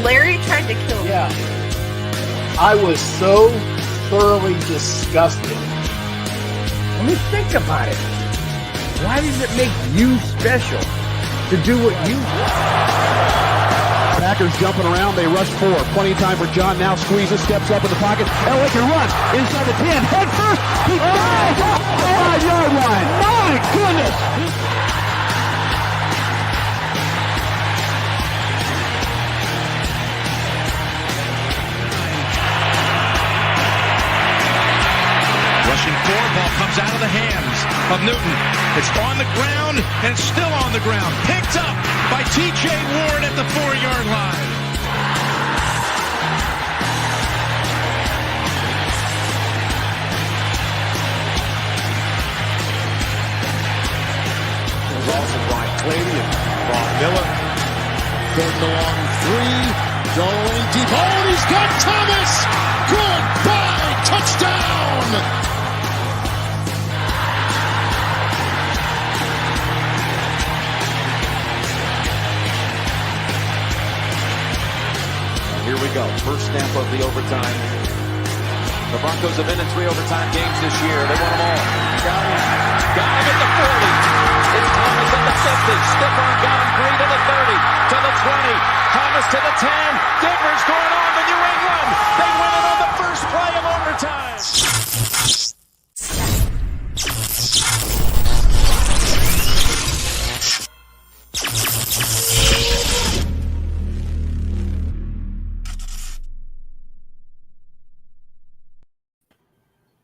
Larry tried to kill me. Yeah. I was so thoroughly disgusted. I mean, think about it. Why does it make you special to do what you do? Packers jumping around. They rush 4. Plenty of time for John. Now squeezes, steps up in the pocket. Elliott runs inside the 10. Head first. He flies off the 5-yard line. My goodness. Rushing 4, ball comes out of the hands of Newton. It's on the ground, and it's still on the ground. Picked up by T.J. Ward at the 4-yard line. There's also Brian Clady and Bob Miller. Third and long 3. Going deep. Oh, and he's got Thomas. Goodbye. Touchdown. Here we go. First snap of the overtime. The Broncos have been in 3 overtime games this year. They won them all. Got him at the 40. It's Thomas at the 50. Stiff arm got him 3 to the 30. To the 20. Thomas to the 10. Denver's going on to New England. They win it on the first play of overtime.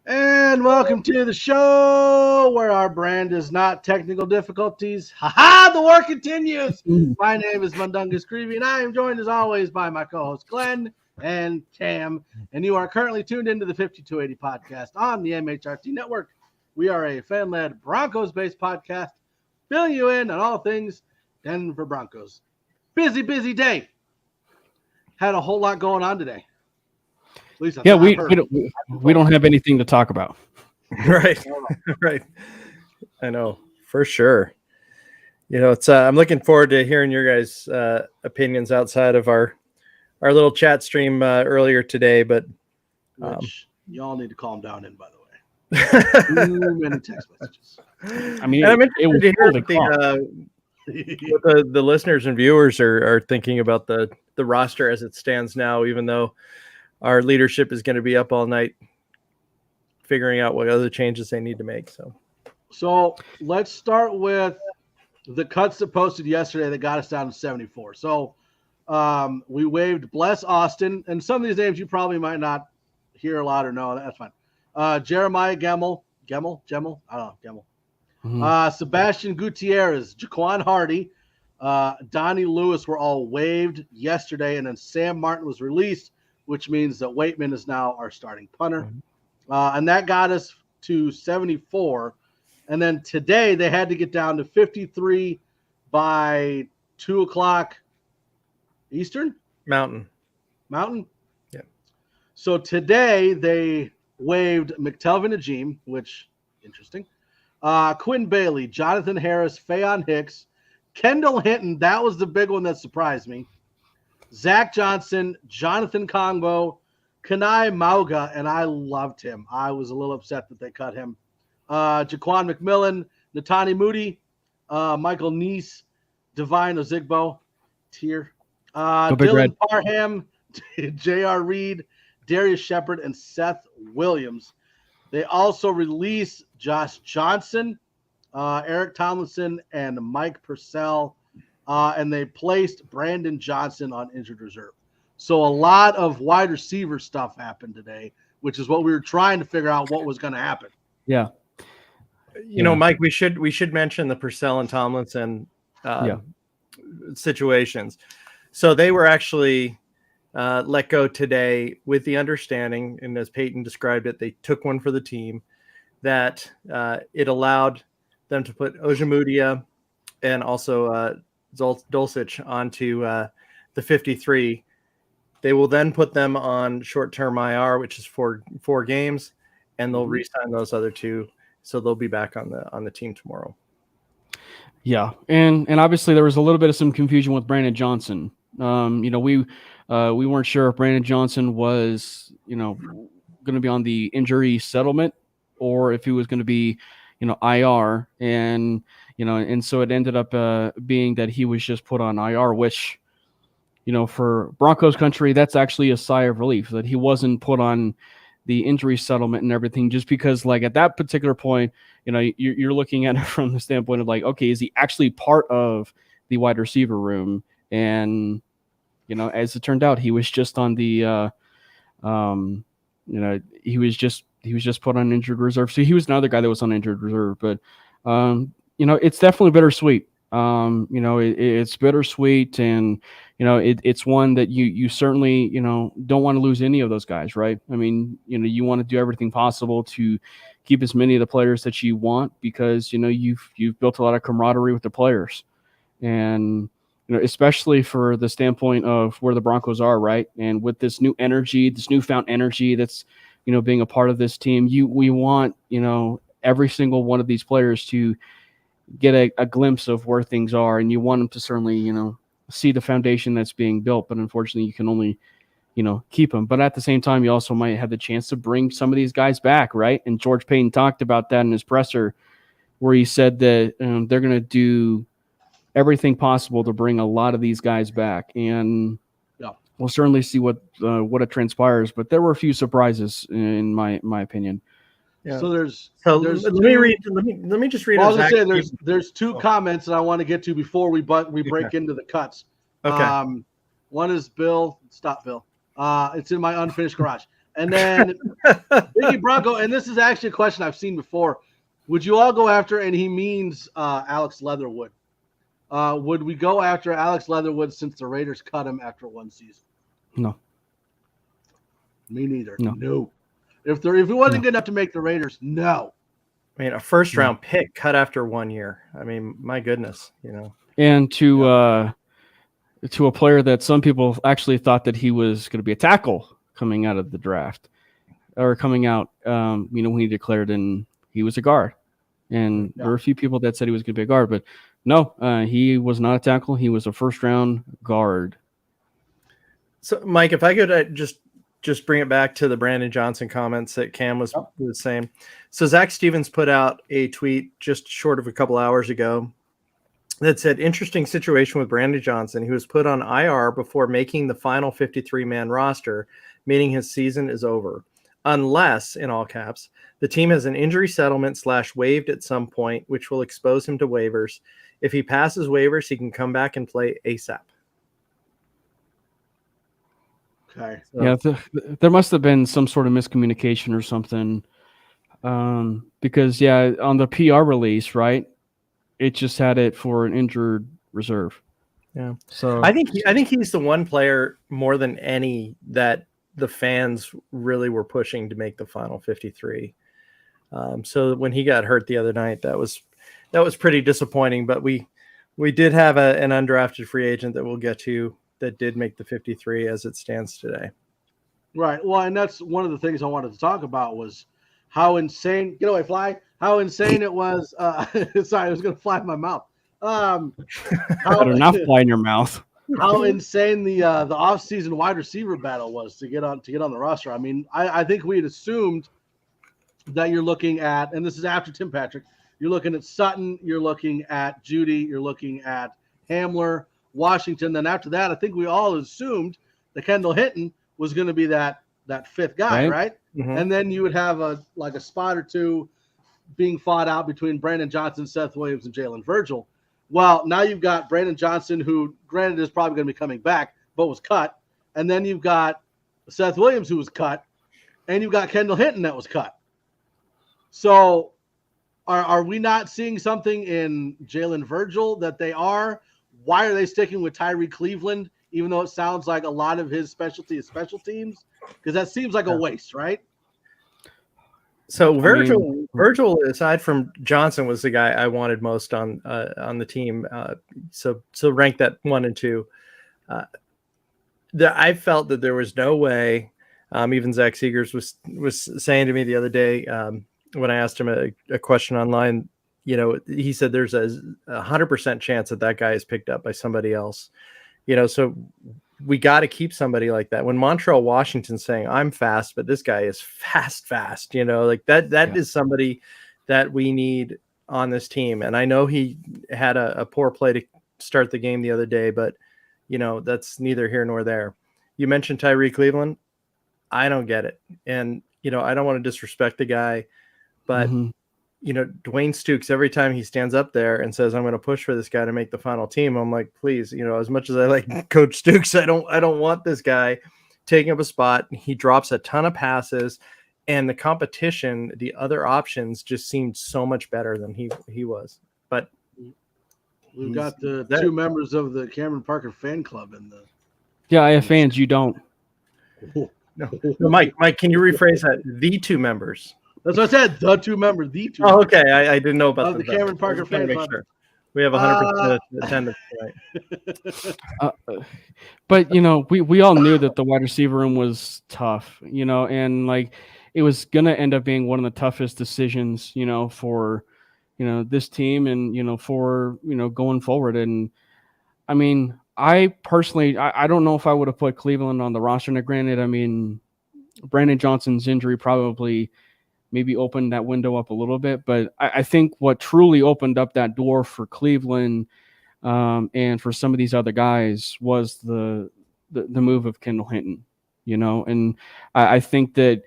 And welcome to the show where our brand is not technical difficulties. Ha-ha! The war continues. My name is Mundungus Creevy, and I am joined as always by my co-hosts Glenn and Cam. And you are currently tuned into the 5280 podcast on the MHRT Network. We are a fan-led Broncos-based podcast, filling you in on all things Denver Broncos. Busy day. Had a whole lot going on today. Yeah, we don't have anything to talk about. Right. Right. I know for sure. You know, it's I'm looking forward to hearing your guys' opinions outside of our little chat stream earlier today, but which y'all need to calm down in, by the way. Too many text messages. I mean, I'm interested to hear what the listeners and viewers are thinking about the roster as it stands now, even though our leadership is going to be up all night figuring out what other changes they need to make. So let's start with the cuts that posted yesterday that got us down to 74. So we waived Bless Austin, and some of these names you probably might not hear a lot or know. That's fine. Jeremiah Gemmel. I don't know, Gemmel. Mm-hmm. Sebastian Gutierrez, Jaquan Hardy, Donnie Lewis were all waived yesterday, and then Sam Martin was released, which means that Waitman is now our starting punter. And that got us to 74. And then today they had to get down to 53 by 2 o'clock Eastern? Mountain. Yeah. So today they waived McTelvin Ajim, which, interesting. Quinn Bailey, Jonathan Harris, Faion Hicks, Kendall Hinton. That was the big one that surprised me. Zach Johnson, Jonathan Kongbo, Kanai Mauga, and I loved him. I was a little upset that they cut him. Jaquan McMillan, Natani Moody, Michael Neese, Divine Ozigbo, Dylan Parham, J.R. Reed, Darius Shepard, and Seth Williams. They also released Josh Johnson, Eric Tomlinson, and Mike Purcell. And they placed Brandon Johnson on injured reserve. So a lot of wide receiver stuff happened today, which is what we were trying to figure out what was going to happen. Yeah. You know, Mike, we should mention the Purcell and Tomlinson situations. So they were actually let go today with the understanding, and as Peyton described it, they took one for the team, that it allowed them to put Ojemudia and also Dulcich onto the 53. They will then put them on short-term IR, which is four games, and they'll re-sign those other two, so they'll be back on the team tomorrow. Yeah, and obviously there was a little bit of some confusion with Brandon Johnson. We weren't sure if Brandon Johnson was going to be on the injury settlement or if he was going to be IR, and so it ended up being that he was just put on IR, which for Broncos country, that's actually a sigh of relief that he wasn't put on the injury settlement and everything, just because like at that particular point, you're looking at it from the standpoint of like, okay, is he actually part of the wide receiver room? And, as it turned out, he was just on the, he was just put on injured reserve. So he was another guy that was on injured reserve, but, it's definitely bittersweet. It's bittersweet, and it's one that you certainly don't want to lose any of those guys, right? I mean, you want to do everything possible to keep as many of the players that you want, because you've built a lot of camaraderie with the players, and especially for the standpoint of where the Broncos are, right? And with this new energy, this newfound energy that's being a part of this team, we want every single one of these players to get a glimpse of where things are, and you want them to certainly see the foundation that's being built. But unfortunately, you can only keep them. But at the same time, you also might have the chance to bring some of these guys back, right? And George Payton talked about that in his presser, where he said that they're going to do everything possible to bring a lot of these guys back, and we'll certainly see what it transpires. But there were a few surprises in my opinion. Yeah. So there's let me just read. Well, I was gonna say there's two comments that I want to get to before we break into the cuts. Okay. One is Bill. Stop, Bill. It's in my unfinished garage. And then Biggie Bronco, and this is actually a question I've seen before. Would you all go after? And he means Alex Leatherwood. Would we go after Alex Leatherwood since the Raiders cut him after one season? No. Me neither. No. If he wasn't good enough to make the Raiders, no. I mean, a first round pick cut after 1 year. I mean, my goodness, And to a player that some people actually thought that he was going to be a tackle coming out of the draft, or coming out, when he declared, and he was a guard. And there were a few people that said he was going to be a guard, but no, he was not a tackle. He was a first round guard. So, Mike, if I could just bring it back to the Brandon Johnson comments that Cam was saying. So Zach Stevens put out a tweet just short of a couple hours ago that said, interesting situation with Brandon Johnson. He was put on IR before making the final 53-man roster, meaning his season is over. Unless, in all caps, the team has an injury settlement / waived at some point, which will expose him to waivers. If he passes waivers, he can come back and play ASAP. Okay. So. Yeah, there must have been some sort of miscommunication or something, because on the PR release, right, it just had it for an injured reserve. Yeah. So I think he's the one player more than any that the fans really were pushing to make the final 53. So when he got hurt the other night, that was pretty disappointing. But we did have an undrafted free agent that we'll get to that did make the 53 as it stands today. Right. Well, and that's one of the things I wanted to talk about was how insane, get away, fly, how insane it was. Sorry, I was going to fly in my mouth. Better not fly in your mouth. How insane the offseason wide receiver battle was to get on the roster. I mean, I think we had assumed that you're looking at, and this is after Tim Patrick, you're looking at Sutton, you're looking at Judy, you're looking at Hamler, Washington. Then after that, I think we all assumed that Kendall Hinton was going to be that fifth guy, right? Mm-hmm. And then you would have a spot or two being fought out between Brandon Johnson, Seth Williams, and Jalen Virgil. Well, now you've got Brandon Johnson, who granted is probably going to be coming back, but was cut. And then you've got Seth Williams, who was cut. And you've got Kendall Hinton that was cut. So are we not seeing something in Jalen Virgil that they are? Why are they sticking with Tyree Cleveland, even though it sounds like a lot of his specialty is special teams? Because that seems like a waste, right? So Virgil, aside from Johnson, was the guy I wanted most on the team. So rank that 1 and 2. I felt that there was no way. Even Zach Seegers was saying to me the other day when I asked him a question online he said there's a 100% chance that guy is picked up by somebody else. So we got to keep somebody like that. When Montreal Washington's saying I'm fast, but this guy is fast, like that is somebody that we need on this team. And I know he had a poor play to start the game the other day, but that's neither here nor there. You mentioned Tyree Cleveland. I don't get it. And, I don't want to disrespect the guy, but Dwayne Stukes, every time he stands up there and says, I'm going to push for this guy to make the final team, I'm like, please, as much as I like Coach Stukes, I don't want this guy taking up a spot. He drops a ton of passes, and the competition, the other options just seemed so much better than he was. But we've got the two members of the Cameron Parker fan club in the. Yeah, I have fans. You don't. No, Mike, can you rephrase that? The two members. That's what I said. The two members. The two. Oh, okay. I didn't know about the Cameron Parker fan club. Sure. We have 100% attendance tonight. But we all knew that the wide receiver room was tough. And like it was gonna end up being one of the toughest decisions. For this team and for going forward. And I mean, I personally, I don't know if I would have put Cleveland on the roster. Now, granted, I mean, Brandon Johnson's injury probably maybe opened that window up a little bit, but I think what truly opened up that door for Cleveland and for some of these other guys was the move of Kendall Hinton, and I think that,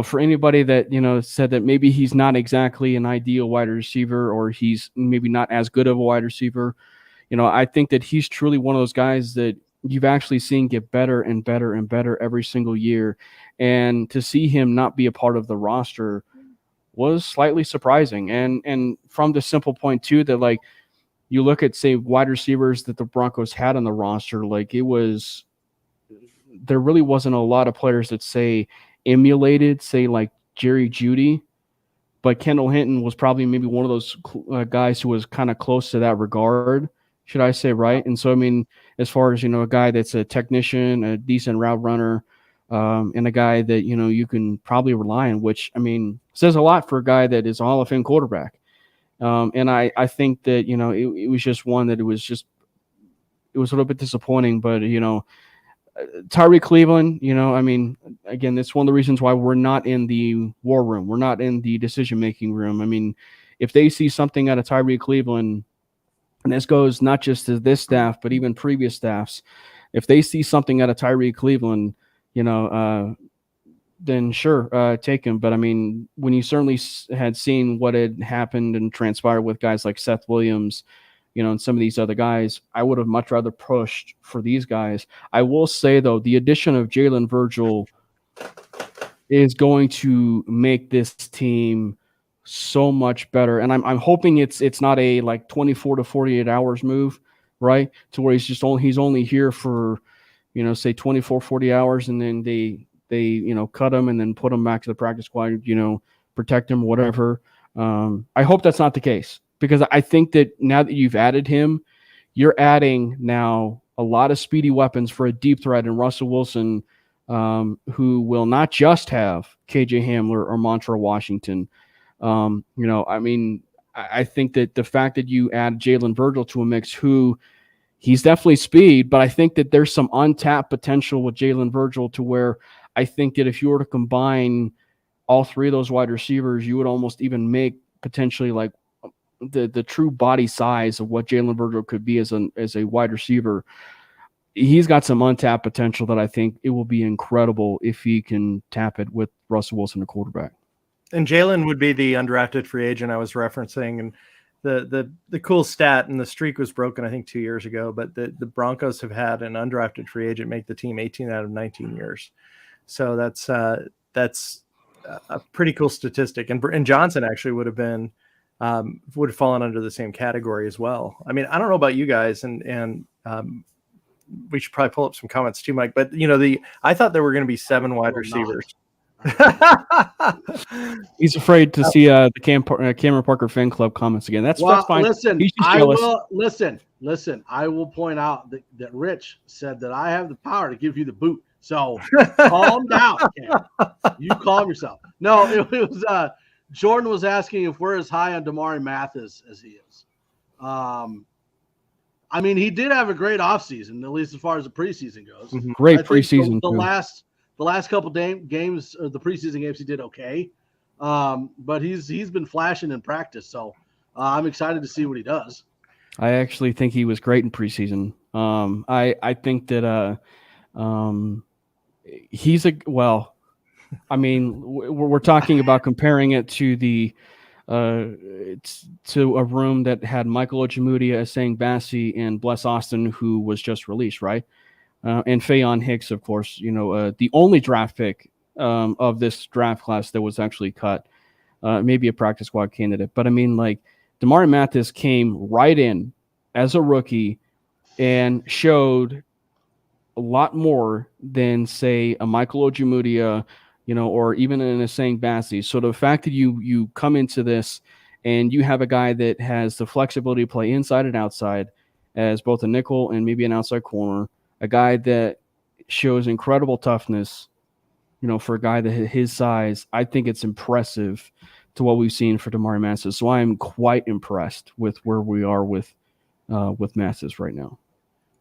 for anybody that, said that maybe he's not exactly an ideal wide receiver or he's maybe not as good of a wide receiver, I think that he's truly one of those guys that you've actually seen get better and better and better every single year. And to see him not be a part of the roster was slightly surprising. And from the simple point too, that like you look at, say, wide receivers that the Broncos had on the roster, like there really wasn't a lot of players that emulated, like Jerry Jeudy, but Kendall Hinton was probably maybe one of those guys who was kind of close to that regard, should I say, right? And so, I mean, as far as, a guy that's a technician, a decent route runner, and a guy that, you can probably rely on, which, I mean, says a lot for a guy that is a Hall of Fame quarterback. And I think that, it was just one that it was a little bit disappointing, but, Tyree Cleveland, I mean, again, that's one of the reasons why we're not in the war room. We're not in the decision-making room. I mean, if they see something out of Tyree Cleveland, and this goes not just to this staff, but even previous staffs, if they see something out of Tyree Cleveland, then sure, take him. But I mean, when you certainly had seen what had happened and transpired with guys like Seth Williams, and some of these other guys, I would have much rather pushed for these guys. I will say, though, the addition of Jalen Virgil is going to make this team so much better. And I'm hoping it's not a like 24 to 48 hours move, right? To where he's only here for, say 24, 40 hours, and then they cut him and then put him back to the practice squad, protect him, whatever. I hope that's not the case, because I think that now that you've added him, you're adding now a lot of speedy weapons for a deep threat in Russell Wilson, who will not just have KJ Hamler or Montreal Washington. I mean, I think that the fact that you add Jalen Virgil to a mix, who he's definitely speed, but I think that there's some untapped potential with Jalen Virgil to where I think that if you were to combine all three of those wide receivers, you would almost even make potentially like the true body size of what Jalen Virgil could be as a wide receiver. He's got some untapped potential that I think it will be incredible if he can tap it with Russell Wilson, the quarterback. And Jalen would be the undrafted free agent I was referencing. And the cool stat, and the streak was broken, I think 2 years ago, but the Broncos have had an undrafted free agent make the team 18 out of 19 years. So that's a pretty cool statistic. And Johnson actually would have fallen under the same category as well. I mean, I don't know about you guys, and we should probably pull up some comments too, Mike, but I thought there were going to be 7 wide receivers. He's afraid to see the Cameron Parker fan club comments again. That's fine. Listen, I will point out that Rich said that I have the power to give you the boot. So calm down, Cam. You calm yourself. No, it was Jordan was asking if we're as high on Damari Mathis as he is. I mean, he did have a great offseason, at least as far as the preseason goes. Great preseason. The last couple games, or the preseason games, he did okay. But he's been flashing in practice, so I'm excited to see what he does. I actually think he was great in preseason. I think that he's I mean, we're talking about comparing it to to a room that had Michael Ojemudia, Essang Bassey, and Bless Austin, who was just released, right? And Fayon Hicks, of course, the only draft pick of this draft class that was actually cut, maybe a practice squad candidate. But I mean, like, Damari Mathis came right in as a rookie and showed a lot more than, say, a Michael Ojemudia, or even an Essang Bassey. So the fact that you come into this and you have a guy that has the flexibility to play inside and outside as both a nickel and maybe an outside corner, a guy that shows incredible toughness, for a guy that his size, I think it's impressive to what we've seen for Damari Mathis. So I'm quite impressed with where we are with Mathis right now.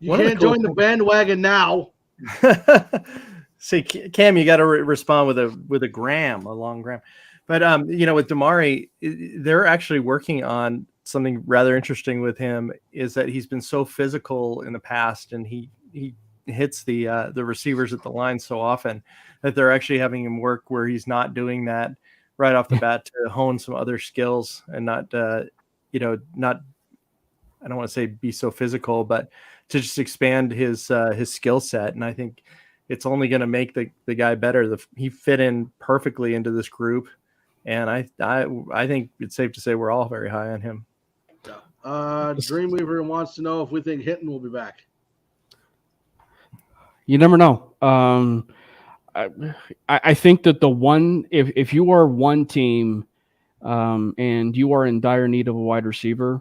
You can't join the bandwagon now. See, Cam, you got to respond with a long gram. But with Damari, they're actually working on something rather interesting with him. Is that he's been so physical in the past, and he hits the receivers at the line so often that they're actually having him work where he's not doing that right off the bat to hone some other skills and not I don't want to say be so physical, but to just expand his skill set. And I think it's only going to make the guy better. He fit in perfectly into this group, and I think it's safe to say we're all very high on him. Dreamweaver wants to know if we think Hinton will be back. You never know. I think that the one, if you are one team and you are in dire need of a wide receiver,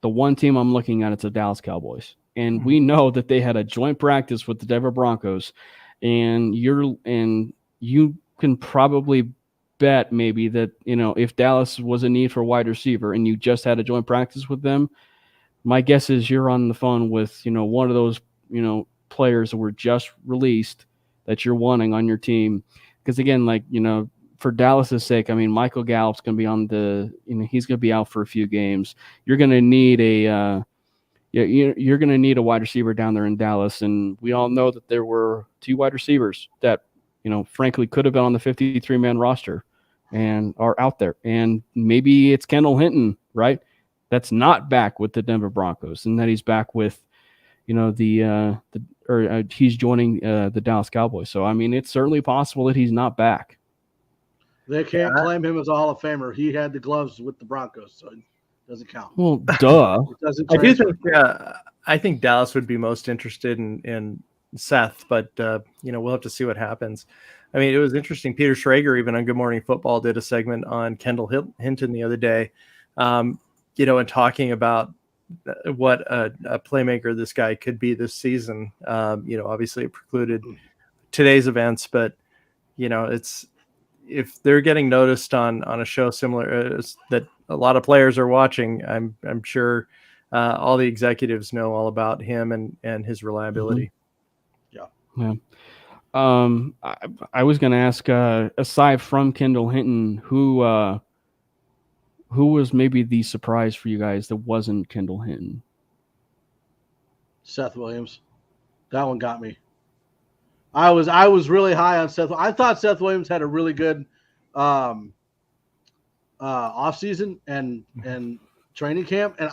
the one team I'm looking at is the Dallas Cowboys. And we know that they had a joint practice with the Denver Broncos, and you can probably bet maybe that, if Dallas was in need for a wide receiver and you just had a joint practice with them, my guess is you're on the phone with, one of those, players that were just released that you're wanting on your team. Because again, for Dallas's sake, I mean, Michael Gallup's going to be on he's going to be out for a few games. You're going to need you're going to need a wide receiver down there in Dallas. And we all know that there were two wide receivers that, frankly could have been on the 53-man roster and are out there. And maybe it's Kendall Hinton, right? That's not back with the Denver Broncos, and that he's back with, he's joining the Dallas Cowboys. So, I mean, it's certainly possible that he's not back. They can't claim him as a Hall of Famer. He had the gloves with the Broncos, so it doesn't count. Well, duh. I think Dallas would be most interested in Seth, but we'll have to see what happens. I mean, it was interesting. Peter Schrager, even on Good Morning Football, did a segment on Kendall Hinton the other day, and talking about what a playmaker this guy could be this season. Obviously it precluded today's events, but it's, if they're getting noticed on a show similar that a lot of players are watching, I'm sure all the executives know all about him and his reliability. Yeah. I was going to ask, aside from Kendall Hinton, who was maybe the surprise for you guys that wasn't Kendall Hinton? Seth Williams. That one got me. I was really high on Seth. I thought Seth Williams had a really good offseason and training camp. And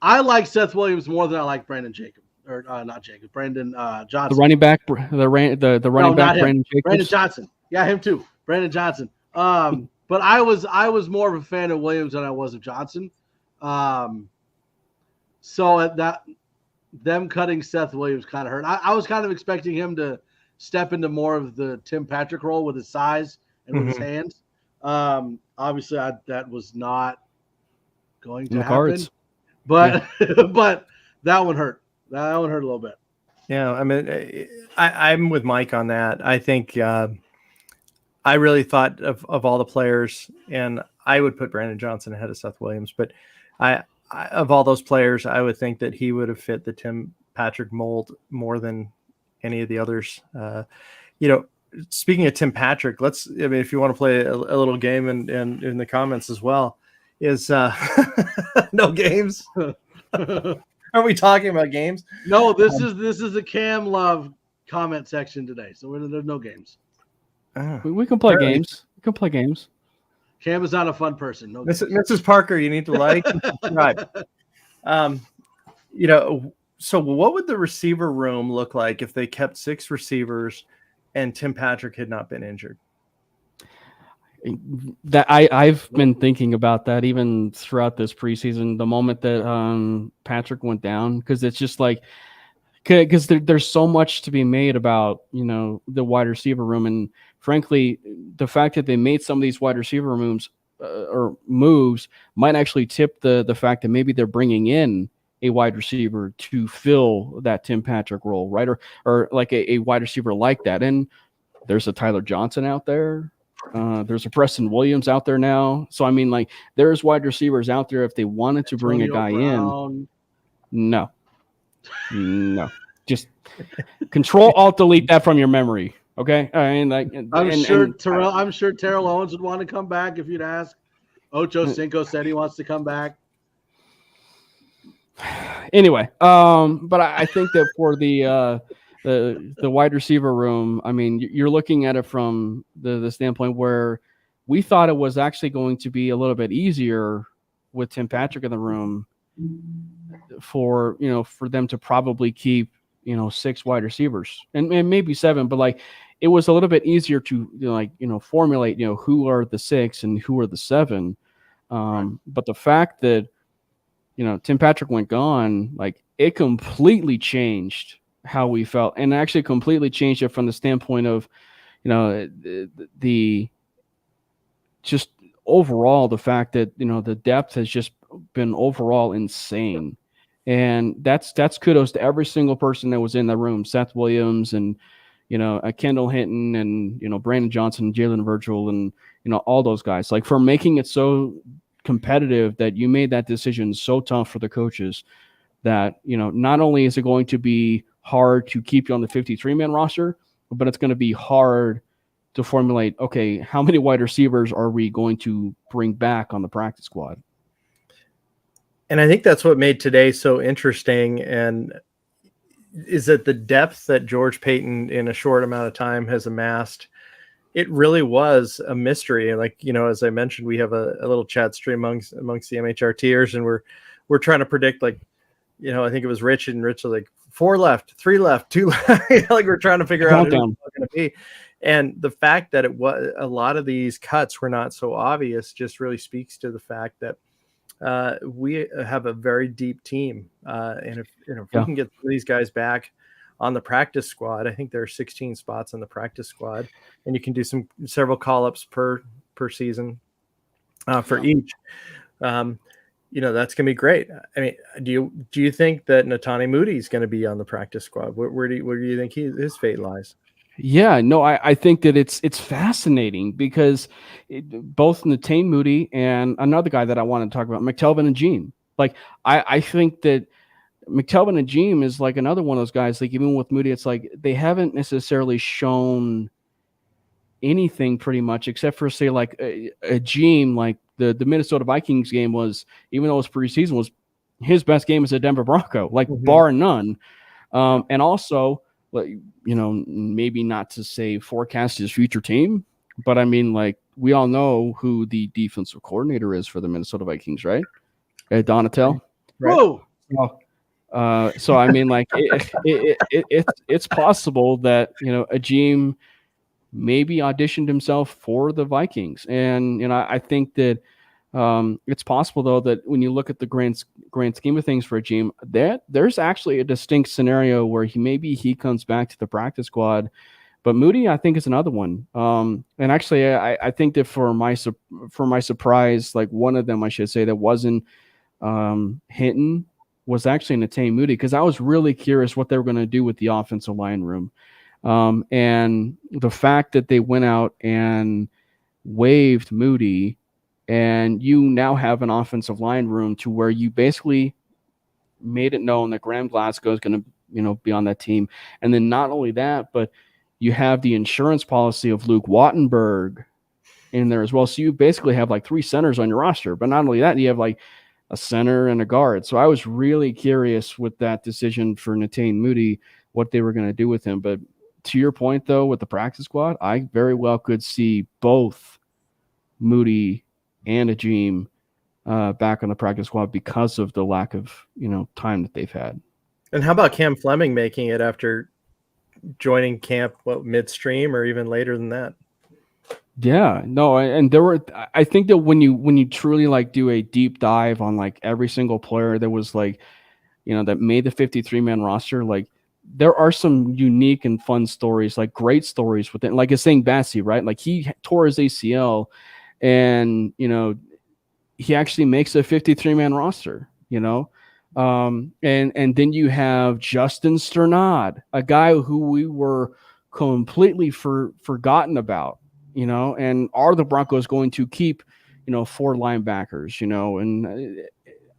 I like Seth Williams more than I like Brandon Jacob. Or not Jacob, Brandon Johnson. The running back, the running back, Brandon Jacobs. Brandon Johnson. Yeah, him too. Brandon Johnson. But I was more of a fan of Williams than I was of Johnson. So at them cutting Seth Williams kind of hurt. I was kind of expecting him to step into more of the Tim Patrick role with his size and with his hands. Obviously, that was not going to happen. Cards. But but that one hurt. That one hurt a little bit. Yeah, I mean, I'm with Mike on that. I think I really thought of all the players, and I would put Brandon Johnson ahead of Seth Williams, but I of all those players, I would think that he would have fit the Tim Patrick mold more than any of the others. Speaking of Tim Patrick, if you want to play a little game and in the comments as well, is no games. Are we talking about games? No, this is the Cam Love comment section today, so there's no games. We can play games. We can play games. Cam is not a fun person. No, Mrs. Parker, you need to like and subscribe. So what would the receiver room look like if they kept 6 receivers and Tim Patrick had not been injured? That I've been thinking about that even throughout this preseason. The moment that Patrick went down, because it's just like, because there's so much to be made about the wide receiver room, and frankly, the fact that they made some of these wide receiver moves might actually tip the fact that maybe they're bringing in a wide receiver to fill that Tim Patrick role, right? Or like a wide receiver like that. And there's a Tyler Johnson out there. There's a Preston Williams out there now. So, I mean, like, there's wide receivers out there if they wanted to bring a guy in. No. Just Control Alt Delete that from your memory. Okay. I mean, I'm sure Terrell Owens would want to come back if you'd ask. Ocho Cinco said he wants to come back. Anyway, but I think that for the wide receiver room, I mean, you're looking at it from the standpoint where we thought it was actually going to be a little bit easier with Tim Patrick in the room for them to probably keep 6 wide receivers and maybe 7, but like it was a little bit easier to formulate who are the 6 and who are the 7. But the fact that Tim Patrick went gone, like, it completely changed how we felt, and actually completely changed it from the standpoint of the just overall the fact that the depth has just been overall insane. And that's kudos to every single person that was in the room. Seth Williams and Kendall Hinton and Brandon Johnson, Jalen Virgil, and all those guys, like, for making it so competitive that you made that decision so tough for the coaches that not only is it going to be hard to keep you on the 53-man roster, but it's going to be hard to formulate, okay, how many wide receivers are we going to bring back on the practice squad? And I think that's what made today so interesting, and is that the depth that George Paton in a short amount of time has amassed. It really was a mystery. And like, as I mentioned, we have a little chat stream amongst the MHRTers, and we're trying to predict, like, I think it was Rich was like 4 left, 3 left, 2 left. Like, we're trying to figure out who it's going to be. And the fact that it was a lot of these cuts were not so obvious just really speaks to the fact that we have a very deep team. And if we can get these guys back on the practice squad, I think there are 16 spots on the practice squad, and you can do several call-ups per season for each. That's going to be great. I mean, do you think that Netane Moody is going to be on the practice squad? Where do you think his fate lies? Yeah, no, I think that it's fascinating because both Netane Moody and another guy that I want to talk about, McTelvin and Jean. Like, I think that McTelvin and Jean is like another one of those guys. Like, even with Moody, it's like they haven't necessarily shown anything pretty much, except for, say, like a Jean, like the Minnesota Vikings game was, even though it was preseason, was his best game as a Denver Bronco, like bar none. And also, maybe not to say forecast his future team, but I mean, like, we all know who the defensive coordinator is for the Minnesota Vikings, right? Donatel. Right. Whoa. So I mean, like, it's possible that Ajim maybe auditioned himself for the Vikings, and I think that it's possible though that when you look at the grand scheme of things for Ajim, there's actually a distinct scenario where he comes back to the practice squad. But Moody, I think, is another one. And actually, I think that for my surprise, like, one of them, I should say, that wasn't Hinton, was actually Netane Moody, because I was really curious what they were going to do with the offensive line room. And the fact that they went out and waived Moody And you now have an offensive line room to where you basically made it known that Graham Glasgow is going to, be on that team. And then not only that, but you have the insurance policy of Luke Wattenberg in there as well. So you basically have like 3 centers on your roster. But not only that, you have like a center and a guard. So I was really curious with that decision for Netane Moody, what they were going to do with him. But to your point, though, with the practice squad, I very well could see both Moody and Ajim back on the practice squad because of the lack of, time that they've had. And how about Cam Fleming making it after joining camp midstream or even later than that? Yeah, no, and I think that when you truly like do a deep dive on like every single player that was like, that made the 53-man roster, like there are some unique and fun stories, like great stories within, like it's saying Bassey, right? Like he tore his ACL and, he actually makes a 53-man roster, and then you have Justin Sternad, a guy who we were completely forgotten about, and are the Broncos going to keep, 4 linebackers, and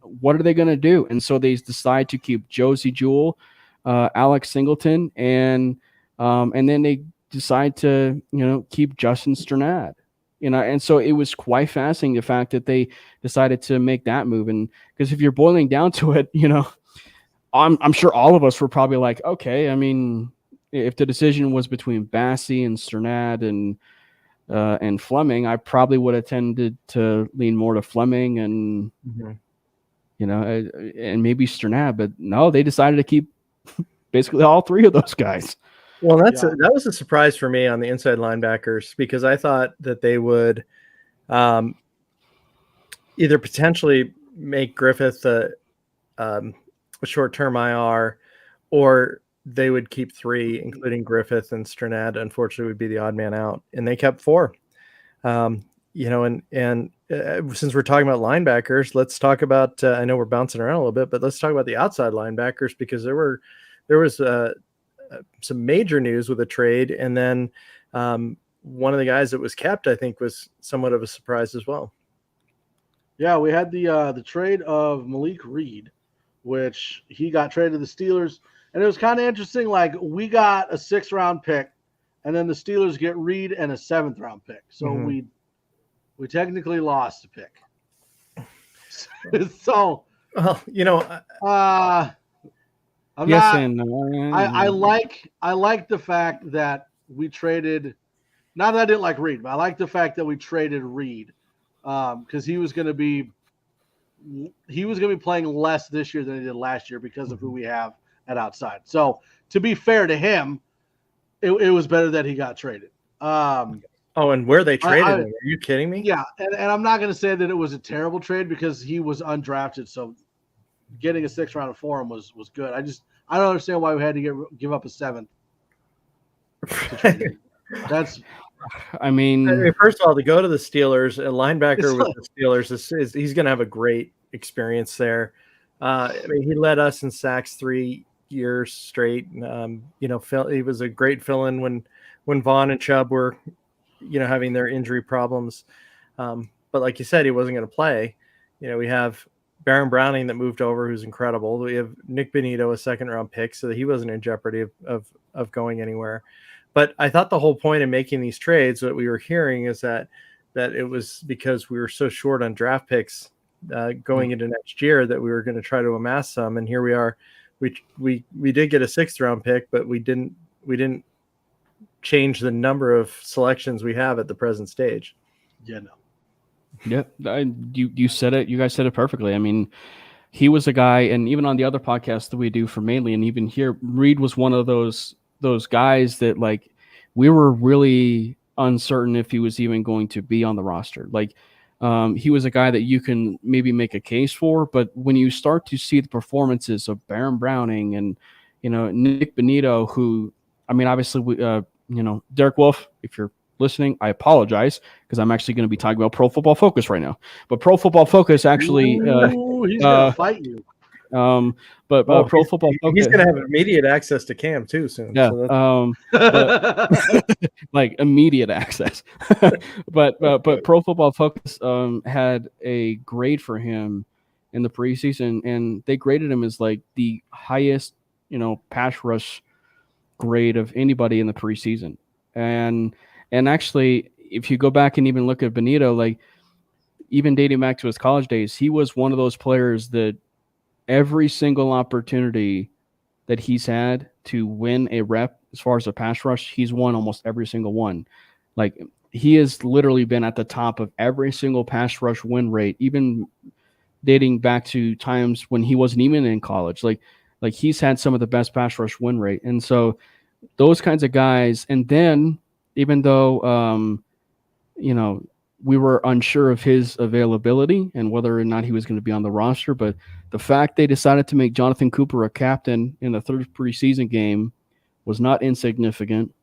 what are they going to do? And so they decide to keep Josie Jewell, Alex Singleton, and then they decide to, keep Justin Sternad. And so it was quite fascinating, the fact that they decided to make that move. And because if you're boiling down to it, I'm sure all of us were probably like, okay, I mean, if the decision was between Bassey and Sternad and Fleming, I probably would have tended to lean more to Fleming and, and maybe Sternad. But no, they decided to keep basically all 3 of those guys. Well, that was a surprise for me on the inside linebackers, because I thought that they would either potentially make Griffith a short-term IR, or they would keep 3, including Griffith, and Sternad, unfortunately, would be the odd man out. And they kept 4. Since we're talking about linebackers, let's talk about I know we're bouncing around a little bit, but let's talk about the outside linebackers, because there was some major news with a trade, and then one of the guys that was kept, I think, was somewhat of a surprise as well. Yeah, we had the trade of Malik Reed, which he got traded to the Steelers, and it was kind of interesting. Like, we got a 6th-round pick, and then the Steelers get Reed and a 7th-round pick. So we technically lost a pick. So, I'm yes, not, and no. I like the fact that we traded. Not that I didn't like Reed, but I like the fact that we traded Reed because he was going to be playing less this year than he did last year because of who we have at outside. So to be fair to him, it was better that he got traded. And where they traded him? Are you kidding me? Yeah, and I'm not going to say that it was a terrible trade because he was undrafted. So getting a 6th round for him was good. I don't understand why we had to give up a 7th. First of all, to go to the Steelers, a linebacker with the Steelers he's going to have a great experience there. He led us in sacks 3 years straight. He was a great fill-in when Vaughn and Chubb were, having their injury problems. But like you said, he wasn't going to play. We have Baron Browning that moved over, who's incredible. We have Nick Benito, a 2nd-round pick, so that he wasn't in jeopardy of going anywhere. But I thought the whole point of making these trades, what we were hearing is that it was because we were so short on draft picks going into next year that we were going to try to amass some. And here we are. We did get a 6th-round pick, but we didn't change the number of selections we have at the present stage. Yeah, no. Yeah, you said it. You guys said it perfectly. I mean, he was a guy, and even on the other podcast that we do for Mainly, and even here, Reed was one of those guys that, like, we were really uncertain if he was even going to be on the roster. Like, he was a guy that you can maybe make a case for, but when you start to see the performances of Baron Browning and, Nick Benito, who, obviously, Derek Wolf, if you're listening, I apologize because I'm actually going to be talking about Pro Football Focus right now. But Pro Football Focus actually he's going to fight you. But Oh, Pro Football Focus, he's going to have immediate access to Cam too soon. yeah, So but, like immediate access. but Pro Football Focus had a grade for him in the preseason, and they graded him as like the highest, pass rush grade of anybody in the preseason. And actually, if you go back and even look at Benito, like even dating back to his college days, he was one of those players that every single opportunity that he's had to win a rep as far as a pass rush, he's won almost every single one. Like he has literally been at the top of every single pass rush win rate, even dating back to times when he wasn't even in college. Like he's had some of the best pass rush win rate. And so those kinds of guys, and then even though we were unsure of his availability and whether or not he was going to be on the roster, but the fact they decided to make Jonathan Cooper a captain in the third preseason game was not insignificant.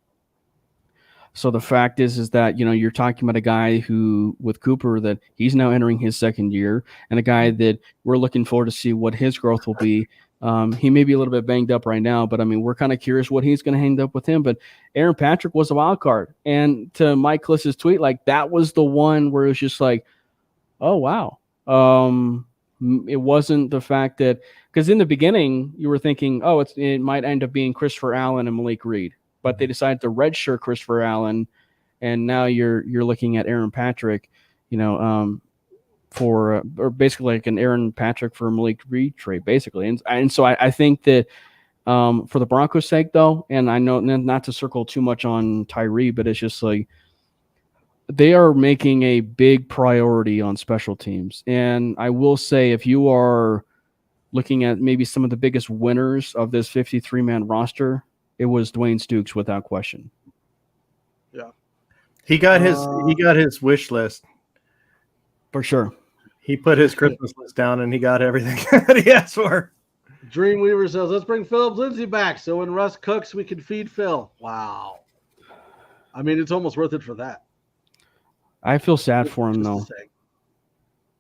So the fact is that, you're talking about a guy who, with Cooper, that he's now entering his second year, and a guy that we're looking forward to see what his growth will be. He may be a little bit banged up right now, but I mean, we're kind of curious what he's going to end up with him. But Aaron Patrick was a wild card. And to Mike Kliss's tweet, like that was the one where it was just like, oh, wow. It wasn't the fact that, because in the beginning you were thinking, oh, it might end up being Christopher Allen and Malik Reed, but they decided to redshirt Christopher Allen. And now you're looking at Aaron Patrick, for or basically like an Aaron Patrick for Malik Reed trade, basically. And so I think that for the Broncos' sake, though, and I know not to circle too much on Tyree, but it's just like they are making a big priority on special teams. And I will say, if you are looking at maybe some of the biggest winners of this 53-man roster, it was Dwayne Stukes without question. Yeah, he got his wish list. For sure. He put his Christmas list down and he got everything that he asked for. Dreamweaver says, let's bring Philip Lindsay back so when Russ cooks, we can feed Phil. Wow. I mean, it's almost worth it for that. I feel sad for him, though.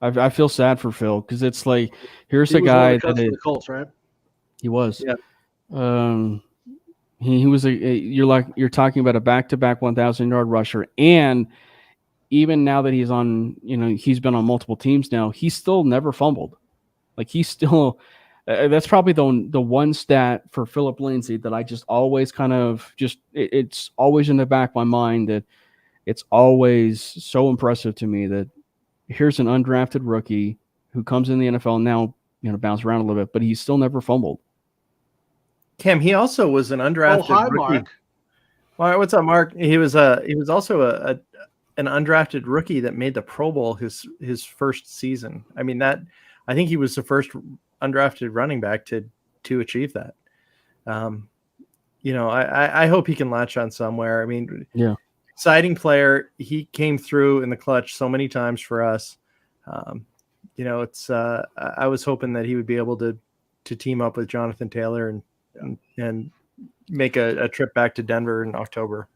I feel sad for Phil because it's like, here's a guy that the Colts, right? He was. Yeah. He was you're talking about a back-to-back 1,000-yard rusher, and even now that he's on, he's been on multiple teams now, he's still never fumbled. Like he's still, that's probably the one stat for Philip Lindsay that I just always kind of it's always in the back of my mind that it's always so impressive to me that here's an undrafted rookie who comes in the NFL and now, bounce around a little bit, but he's still never fumbled. Cam, he also was an undrafted rookie. Mark. All right, what's up, Mark? He was also an undrafted rookie that made the Pro Bowl his first season. I mean, I think he was the first undrafted running back to achieve that. I hope he can latch on somewhere. I mean, yeah, exciting player. He came through in the clutch so many times for us. I was hoping that he would be able to team up with Jonathan Taylor and make a trip back to Denver in October.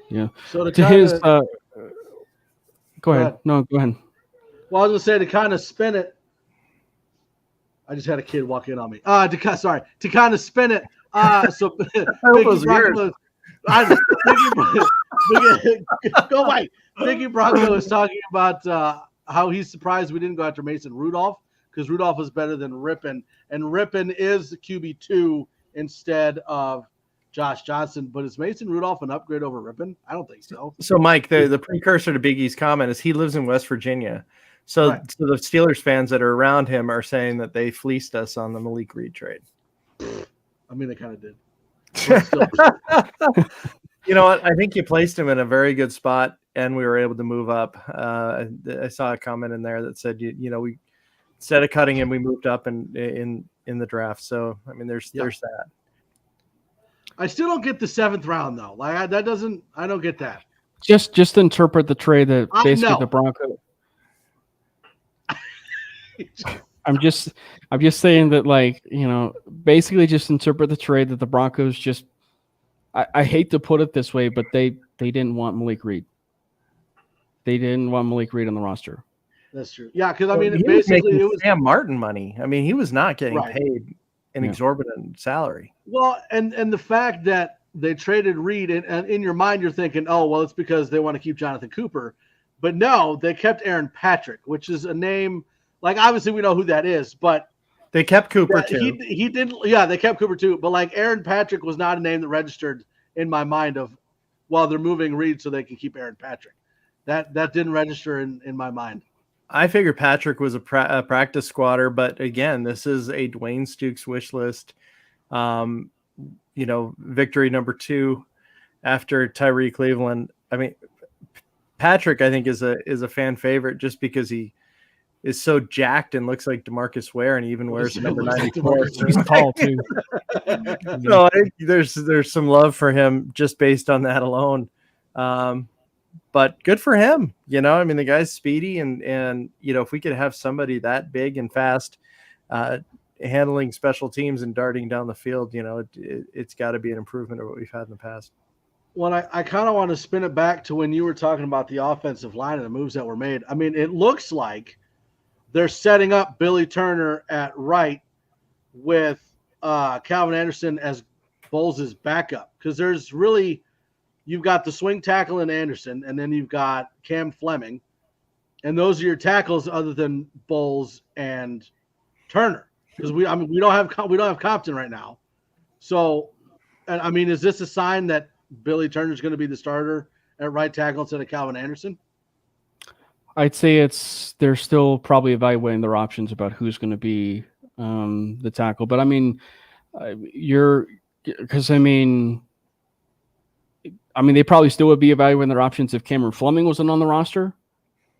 Yeah. So to his go ahead. No, go ahead. Well, I was gonna say to kind of spin it. I just had a kid walk in on me. To kind of spin it. So Biggie Bronco was talking about how he's surprised we didn't go after Mason Rudolph because Rudolph was better than Rippon, and Rippon is the QB2 instead of Josh Johnson. But is Mason Rudolph an upgrade over Rippon? I don't think so. So, Mike, the precursor to Big E's comment is he lives in West Virginia. So, right. So the Steelers fans that are around him are saying that they fleeced us on the Malik Reed trade. I mean, they kind of did. You know what? I think you placed him in a very good spot, and we were able to move up. I saw a comment in there that said, we instead of cutting him, we moved up in the draft. So, I mean, there's that. I still don't get the 7th round though. Like I don't get that. Just interpret the trade that basically the Broncos. I'm just saying that basically just interpret the trade that the Broncos just. I hate to put it this way, but they didn't want Malik Reed. They didn't want Malik Reed on the roster. That's true. Yeah, because I Well, mean, he was basically making it was Sam Martin money. I mean, he was not getting right. paid an exorbitant salary. Well, and the fact that they traded Reed, and in your mind you're thinking, oh well, it's because they want to keep Jonathan Cooper, but no, they kept Aaron Patrick, which is a name like obviously we know who that is, but they kept Cooper too. He didn't. Yeah, they kept Cooper too, but like Aaron Patrick was not a name that registered in my mind of, well, they're moving Reed so they can keep Aaron Patrick. That didn't register in my mind. I figure Patrick was a practice squatter, but again, this is a Dwayne Stukes wish list. Victory number 2 after Tyree Cleveland. I mean, Patrick, I think, is a fan favorite just because he is so jacked and looks like DeMarcus Ware, and he even wears the number 94. He's tall too. So I think there's some love for him just based on that alone. But good for him. I mean, the guy's speedy, and if we could have somebody that big and fast, handling special teams and darting down the field, it's got to be an improvement of what we've had in the past. Well, I kind of want to spin it back to when you were talking about the offensive line and the moves that were made. I mean, it looks like they're setting up Billy Turner at right with Calvin Anderson as Bowles' backup, because there's really – you've got the swing tackle in Anderson, and then you've got Cam Fleming, and those are your tackles other than Bowles and Turner, because we don't have Compton right now. So, and I mean, is this a sign that Billy Turner is going to be the starter at right tackle instead of Calvin Anderson? I'd say they're still probably evaluating their options about who's going to be the tackle, but I mean, they probably still would be evaluating their options if Cameron Fleming wasn't on the roster,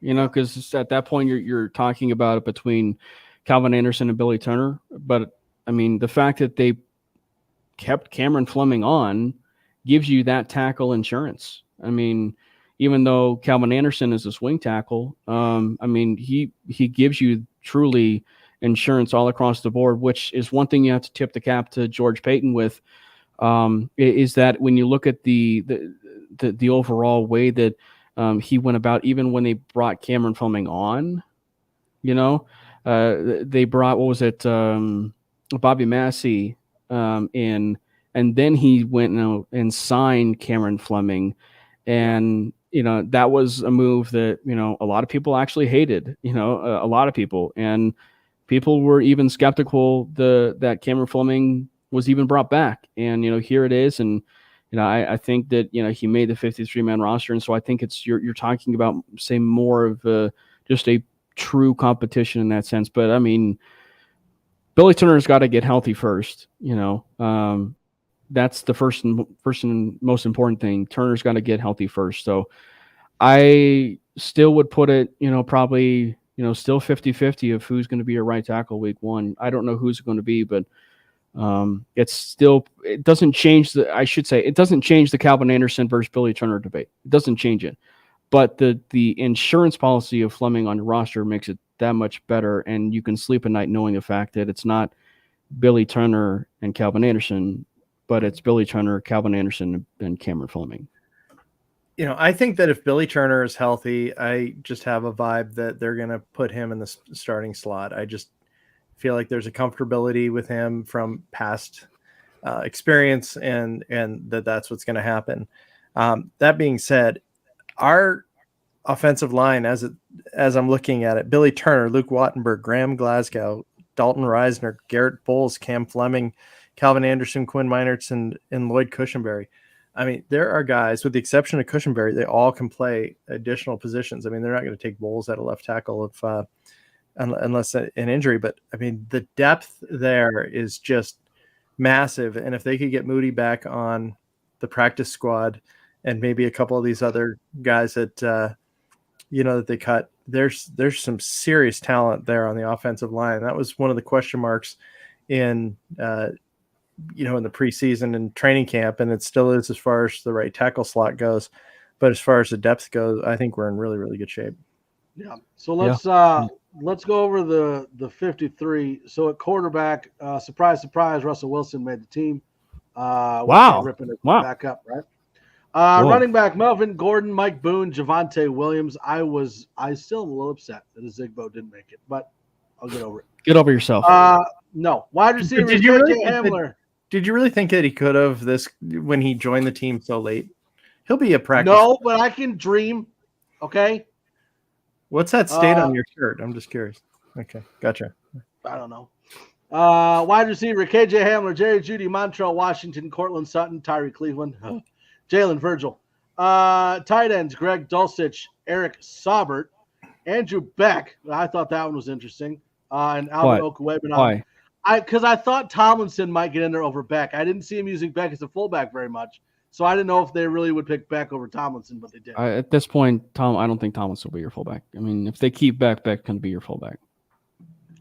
because at that point you're talking about it between Calvin Anderson and Billy Turner. But I mean, the fact that they kept Cameron Fleming on gives you that tackle insurance. I mean, even though Calvin Anderson is a swing tackle, I mean, he gives you truly insurance all across the board, which is one thing you have to tip the cap to George Payton with. Is that when you look at the overall way that he went about, even when they brought Cameron Fleming on, they brought, what was it, Bobby Massey in, and then he went and signed Cameron Fleming, and that was a move that a lot of people actually hated, a lot of people, and people were even skeptical that Cameron Fleming was even brought back, and here it is, and I think that he made the 53-man roster, and so I think you're talking about, say, more of just a true competition in that sense. But I mean, Billy Turner's got to get healthy first. That's the first and most important thing. Turner's got to get healthy first. So I still would put it, probably still 50-50 of who's going to be your right tackle week 1. I don't know who's going to be, but it doesn't change the Calvin Anderson versus Billy Turner debate. It doesn't change it, but the insurance policy of Fleming on your roster makes it that much better, and you can sleep at night knowing the fact that it's not Billy Turner and Calvin Anderson, but it's Billy Turner, Calvin Anderson, and Cameron Fleming. I think that if Billy Turner is healthy, I just have a vibe that they're going to put him in the starting slot. I just feel like there's a comfortability with him from past experience, and that's what's going to happen. That being said, our offensive line, as I'm looking at it, Billy Turner, Luke Wattenberg, Graham Glasgow, Dalton Reisner, Garrett Bowles, Cam Fleming, Calvin Anderson, Quinn Meinertz, and Lloyd Cushenberry. I mean, there are guys, with the exception of Cushenberry, they all can play additional positions. I mean, they're not going to take Bowles at a left tackle unless an injury, but I mean, the depth there is just massive. And if they could get Moody back on the practice squad, and maybe a couple of these other guys that that they cut, there's some serious talent there on the offensive line. That was one of the question marks in in the preseason and training camp, and it still is as far as the right tackle slot goes. But as far as the depth goes, I think we're in really, really good shape. Yeah. So let's go over the 53. So at quarterback, surprise, surprise, Russell Wilson made the team. Wow. Ripping it Wow. back up, right? Running back Melvin Gordon, Mike Boone, Javonte Williams. I still am a little upset that Zigbo didn't make it, but I'll get over it. Get over yourself. No. Wide receiver Did you really Hamler. Did you really think that he could have this when he joined the team so late? He'll be a practice. No, but I can dream. Okay. What's that state on your shirt? I'm just curious. Okay, gotcha. I don't know. Wide receiver KJ Hamler, Jerry Jeudy, Montrell Washington, Cortland Sutton, Tyree Cleveland, Jalen Virgil. Tight ends Greg Dulcich, Eric Saubert, Andrew Beck. I thought that one was interesting. And Alvin Okuegbunam. Why? Because I thought Tomlinson might get in there over Beck. I didn't see him using Beck as a fullback very much, so I didn't know if they really would pick Beck over Tomlinson, but they did. At this point, I don't think Tomlinson will be your fullback. I mean, if they keep Beck can be your fullback.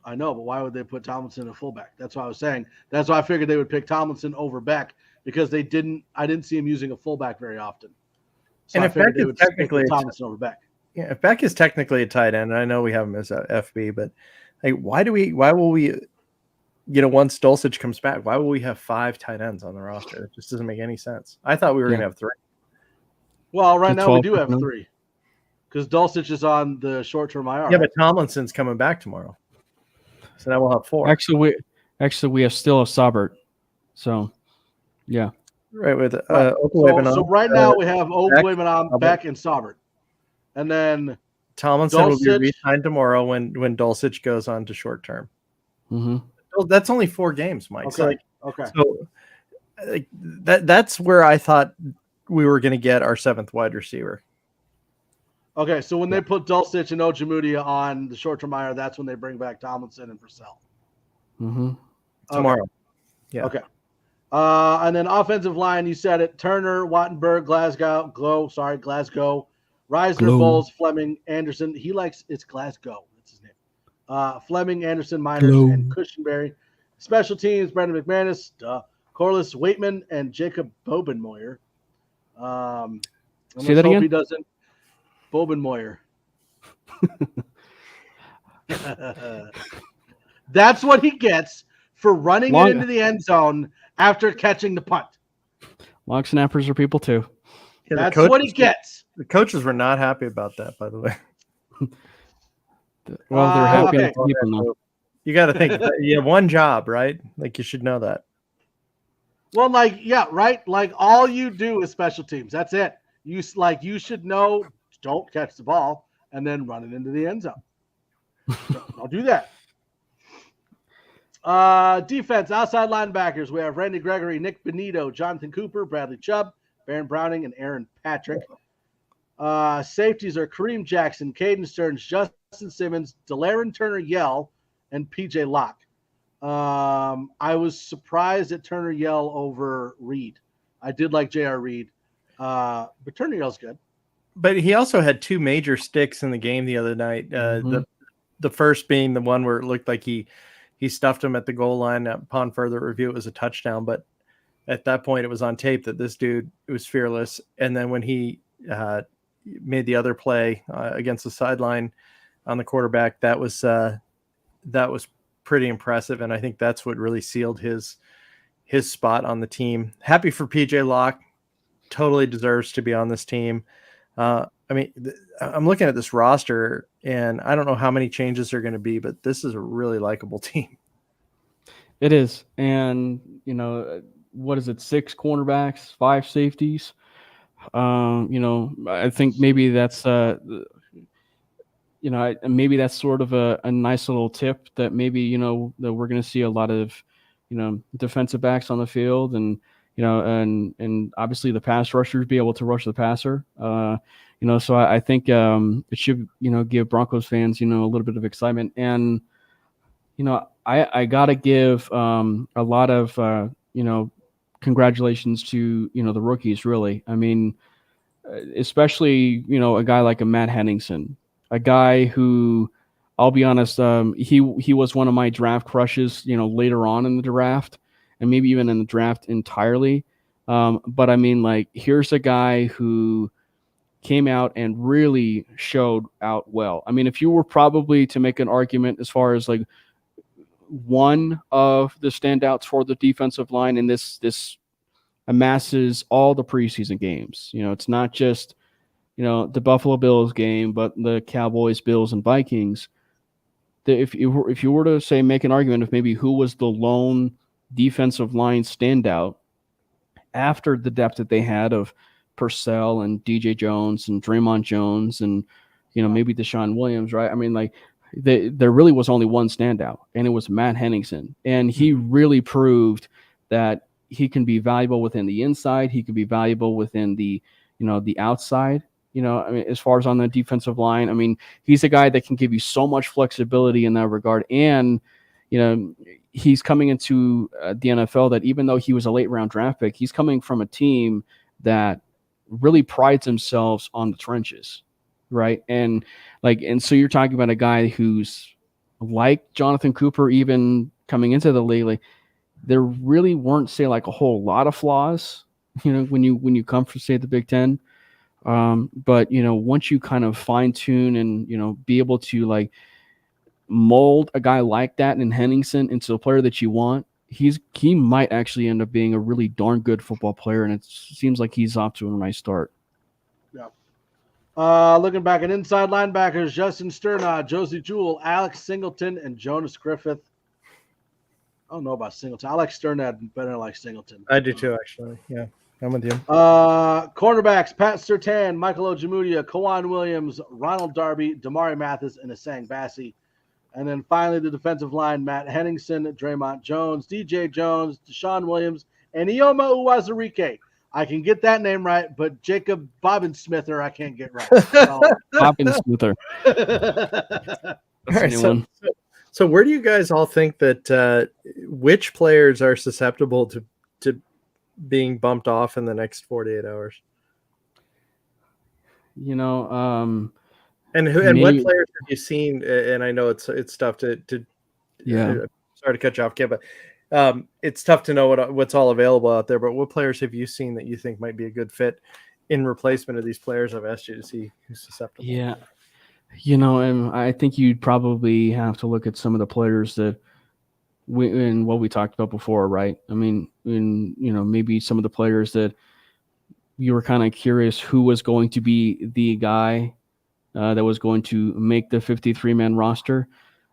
I know, but why would they put Tomlinson in a fullback? That's what I was saying. That's why I figured they would pick Tomlinson over Beck because I didn't see him using a fullback very often. So and I if Beck they is would technically Tomlinson over Beck. Yeah, if Beck is technically a tight end, and I know we have him as a FB, but like, why will we? Once Dulcich comes back, why will we have 5 tight ends on the roster? It just doesn't make any sense. I thought we were going to have 3. Well, right now we do have 3 because Dulcich is on the short-term IR. Yeah, but Tomlinson's coming back tomorrow, so now we'll have 4. Actually, we have still a Saubert. So, yeah. Right with so right now we have Okuegbunam, Beck, and Saubert, and then Tomlinson will be re-signed tomorrow when Dulcich goes on to short-term. Mm-hmm. Well, that's only 4 games, Mike. Okay. So that's where I thought we were going to get our 7th wide receiver. Okay, so when they put Dulcich and Ojemudia on the short-term IR, that's when they bring back Tomlinson and Purcell. Mm-hmm. Tomorrow. Okay. Yeah. Okay. And then offensive line, you said it: Turner, Wattenberg, Glasgow, Reisner, Bowles, Fleming, Anderson. It's Glasgow. That's his name. Fleming, Anderson, Miners, and Cushenberry. Special teams: Brendan McManus, Corliss Waitman, and Jacob Bobenmoyer. Say that again. He doesn't. Bobenmoyer. That's what he gets for running it into the end zone after catching the punt. Long snappers are people too. Yeah, that's what he gets. The coaches were not happy about that, by the way. Well, they're happy to keep him though. You got to think, you have one job, right? Like, you should know that. Well, right. Like, all you do is special teams. That's it. You should know. Don't catch the ball and then run it into the end zone. I'll do that. Defense, outside linebackers. We have Randy Gregory, Nick Benito, Jonathan Cooper, Bradley Chubb, Baron Browning, and Aaron Patrick. Safeties are Kareem Jackson, Caden Stearns, Justin Simmons, Delaren Turner-Yell, and PJ Locke. I was surprised at Turner-Yell over Reed. I did like J.R. Reed, but Turner-Yell's good. But he also had 2 major sticks in the game the other night. The first being the one where it looked like he stuffed him at the goal line. Upon further review, it was a touchdown. But at that point, it was on tape that this dude was fearless. And then when he made the other play against the sideline on the quarterback, that was pretty impressive. And I think that's what really sealed his spot on the team. Happy for PJ Locke. Totally deserves to be on this team. I'm looking at this roster, and I don't know how many changes are going to be, but this is a really likable team. It is. And, what is it? 6 cornerbacks, 5 safeties. I think maybe that's, maybe that's sort of a nice little tip that maybe, that we're going to see a lot of, defensive backs on the field and, and obviously the pass rushers be able to rush the passer. So I think it should, give Broncos fans, a little bit of excitement. And, I got to give a lot of, congratulations to, the rookies, really. I mean, especially, a guy like a Matt Henningsen, a guy who, I'll be honest, he was one of my draft crushes, later on in the draft. And maybe even in the draft entirely. But I mean, here's a guy who came out and really showed out well. I mean, if you were probably to make an argument as far as one of the standouts for the defensive line in this amasses all the preseason games. It's not just, the Buffalo Bills game, but the Cowboys, Bills, and Vikings. If you were to say, make an argument of maybe who was the lone defensive line standout after the depth that they had of Purcell and DJ Jones and Draymond Jones and, maybe Deshaun Williams, right? I mean, like, there really was only one standout, and it was Matt Henningsen. And he really proved that he can be valuable within the inside. He can be valuable within the, the outside. I mean, as far as on the defensive line, I mean, he's a guy that can give you so much flexibility in that regard. And, he's coming into the NFL that even though he was a late round draft pick, he's coming from a team that really prides themselves on the trenches. Right. And so you're talking about a guy who's like Jonathan Cooper, even coming into the league, like there really weren't, say, like a whole lot of flaws, when you come from, say, the Big Ten. But, once you kind of fine tune and, be able to like mold a guy like that in Henningsen into the player that you want, he might actually end up being a really darn good football player. And it seems like he's off to a nice start. Yeah. Looking back at inside linebackers, Justin Sternad, Josie Jewell, Alex Singleton, and Jonas Griffith. I don't know about Singleton. I like Sternad better than I like Singleton. I do too, actually. Yeah, I'm with you. Cornerbacks, Pat Surtain, Michael Ojemudia, Kawan Williams, Ronald Darby, Damari Mathis, and Asang Bassi. And then finally the defensive line, Matt Henningsen, Draymond Jones, DJ Jones, Deshaun Williams, and Ioma Uwazurike. I can get that name right, but Jacob Bobbin-Smither I can't get right. So. Bobbin-Smither. All right, so where do you guys all think that which players are susceptible to being bumped off in the next 48 hours? And what players have you seen? And I know it's tough to sorry to cut you off, Kim, but it's tough to know what's all available out there. But what players have you seen that you think might be a good fit in replacement of these players I've asked you to see who's susceptible? Yeah. And I think you'd probably have to look at some of the players that in what we talked about before, right? I mean, maybe some of the players that you were kind of curious who was going to be the guy that was going to make the 53-man roster.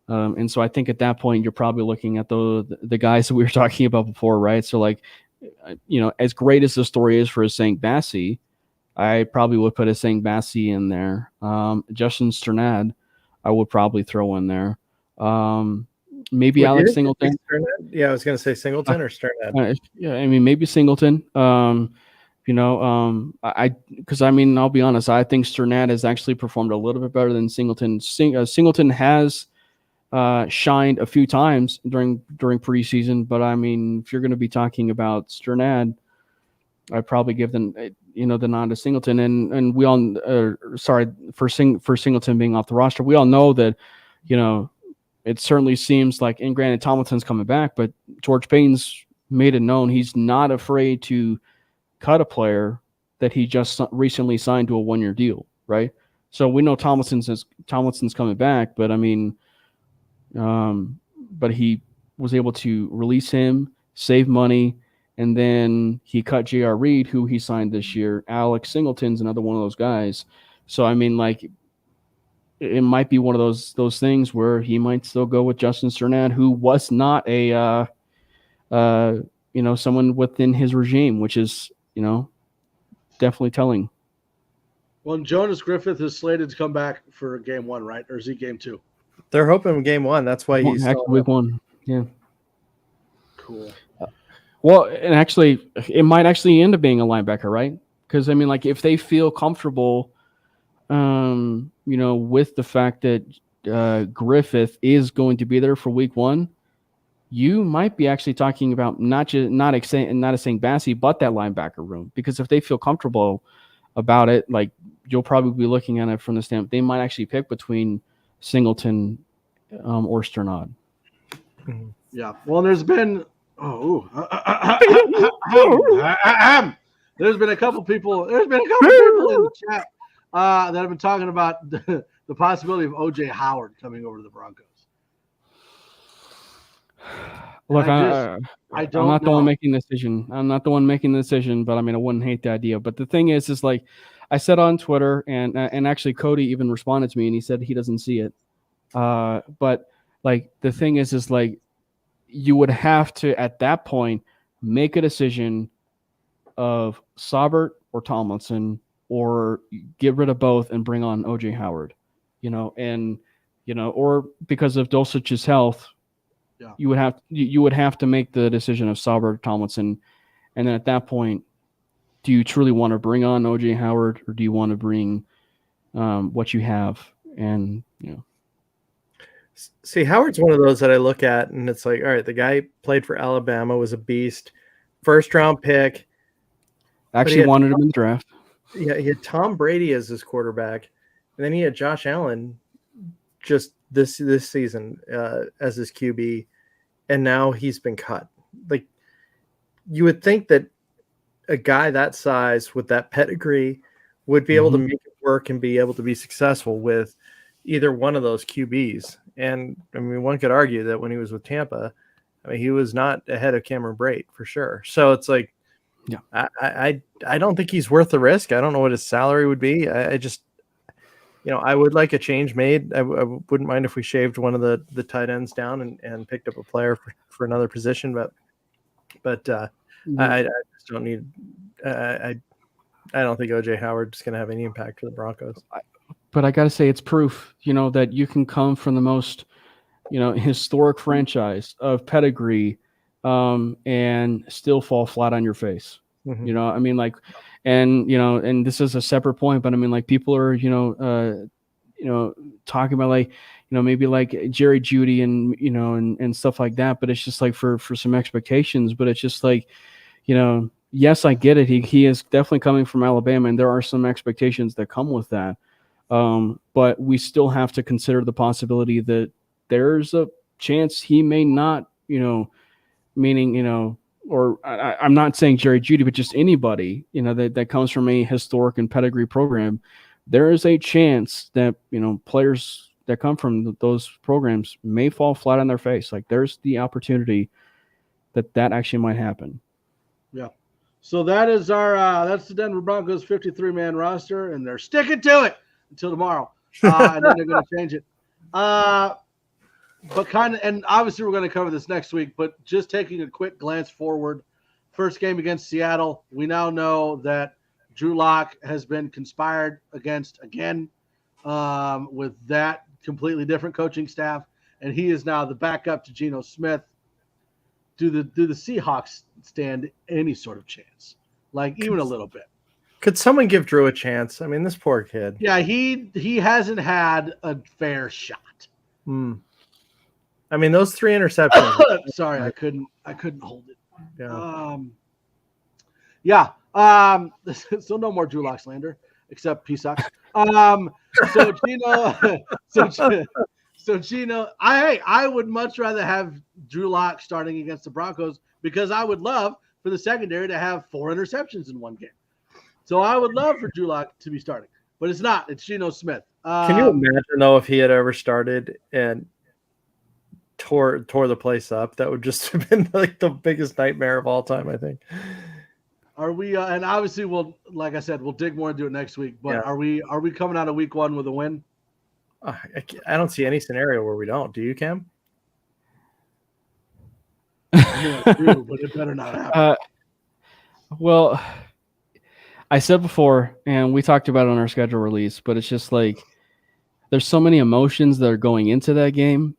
And so I think at that point, you're probably looking at the guys that we were talking about before, right? So like, as great as the story is for Asang Bassi, I probably would put Asang Bassi in there. Justin Sternad, I would probably throw in there. Maybe Alex Singleton. Yeah, I was going to say Singleton or Sternad. Yeah, I mean, maybe Singleton. Because I'll be honest, I think Sternad has actually performed a little bit better than Singleton. Singleton has shined a few times during preseason, but I mean, if you're going to be talking about Sternad, I'd probably give them, the nod to Singleton. And we all, for Singleton being off the roster, we all know that, it certainly seems like, and granted, Tomlinson's coming back, but George Payton's made it known he's not afraid to cut a player that he just recently signed to a 1-year deal, right? So we know Tomlinson's coming back, but I mean, but he was able to release him, save money, and then he cut J.R. Reed, who he signed this year. Alex Singleton's another one of those guys. So I mean, like, it might be one of those things where he might still go with Justin Sternad, who was not a someone within his regime, which is definitely telling. Well, Jonas Griffith is slated to come back for game 1, right? Or is he game 2? They're hoping game 1. That's why he's week 1. Yeah. Cool. Well, and actually, it might actually end up being a linebacker, right? Because I mean, like, if they feel comfortable, with the fact that Griffith is going to be there for week 1, you might be actually talking about not Asang Bassi, but that linebacker room. Because if they feel comfortable about it, like, you'll probably be looking at it from the standpoint they might actually pick between Singleton or Sternad. Yeah. Well, there's been there's been a couple people in the chat that have been talking about the possibility of OJ Howard coming over to the Broncos. Look, I I'm don't not the know. one making the decision. I'm not the one making the decision, but I mean, I wouldn't hate the idea. But the thing is like, I said on Twitter, and actually Cody even responded to me, and he said he doesn't see it. But like the thing is like, you would have to at that point make a decision of Saubert or Tomlinson, or get rid of both and bring on OJ Howard, or because of Dulcich's health. Yeah. You would have to make the decision of Saubert, Tomlinson, and then at that point, do you truly want to bring on OJ Howard, or do you want to bring what you have? And See, Howard's one of those that I look at, and it's like, all right, the guy played for Alabama, was a beast, first round pick. Actually wanted him in the draft. Yeah, he had Tom Brady as his quarterback, and then he had Josh Allen just this season as his QB, and now he's been cut. Like, you would think that a guy that size with that pedigree would be able to make it work and be able to be successful with either one of those QBs. And I mean, one could argue that when he was with Tampa, I mean, he was not ahead of Cameron Brate for sure. So it's like, yeah, I don't think he's worth the risk. I don't know what his salary would be. I just, I would like a change made. I wouldn't mind if we shaved one of the tight ends down and picked up a player for another position. But I just don't need. I don't think OJ Howard is going to have any impact for the Broncos. But I got to say, it's proof, that you can come from the most, historic franchise of pedigree, and still fall flat on your face. Mm-hmm. I mean, like, and this is a separate point, but I mean, like, people are, talking about, like, maybe like Jerry Jeudy and, and stuff like that. But it's just like for some expectations, but it's just like, yes, I get it. He is definitely coming from Alabama, and there are some expectations that come with that. But we still have to consider the possibility that there's a chance he may not, meaning, or I'm not saying Jerry Jeudy, but just anybody, that comes from a historic and pedigree program. There is a chance that, players that come from those programs may fall flat on their face. Like, there's the opportunity that actually might happen. Yeah. So that is that's the Denver Broncos 53-man roster, and they're sticking to it until tomorrow, and then they're going to change it. But and obviously we're going to cover this next week, but just taking a quick glance forward, first game against Seattle, we now know that Drew Lock has been conspired against again, with that completely different coaching staff, and he is now the backup to Geno Smith. Do the Seahawks stand any sort of chance, like even a little bit? Could someone give Drew a chance? I mean, this poor kid. Yeah, he hasn't had a fair shot. I mean, those 3 interceptions. Sorry, I couldn't hold it. Yeah. So no more Drew Lock slander, except he sucks. So Geno, I would much rather have Drew Lock starting against the Broncos, because I would love for the secondary to have 4 interceptions in one game. So I would love for Drew Lock to be starting, but it's not. It's Geno Smith. Can you imagine, though, if he had ever started and tore the place up? That would just have been like the biggest nightmare of all time, I think. Are we? And obviously, like I said, we'll dig more into it next week. But yeah. Are we coming out of week 1 with a win? I don't see any scenario where we don't. Do you, Cam? Yeah, I do, but it better not happen. Well, I said before, and we talked about it on our schedule release, but it's just like there's so many emotions that are going into that game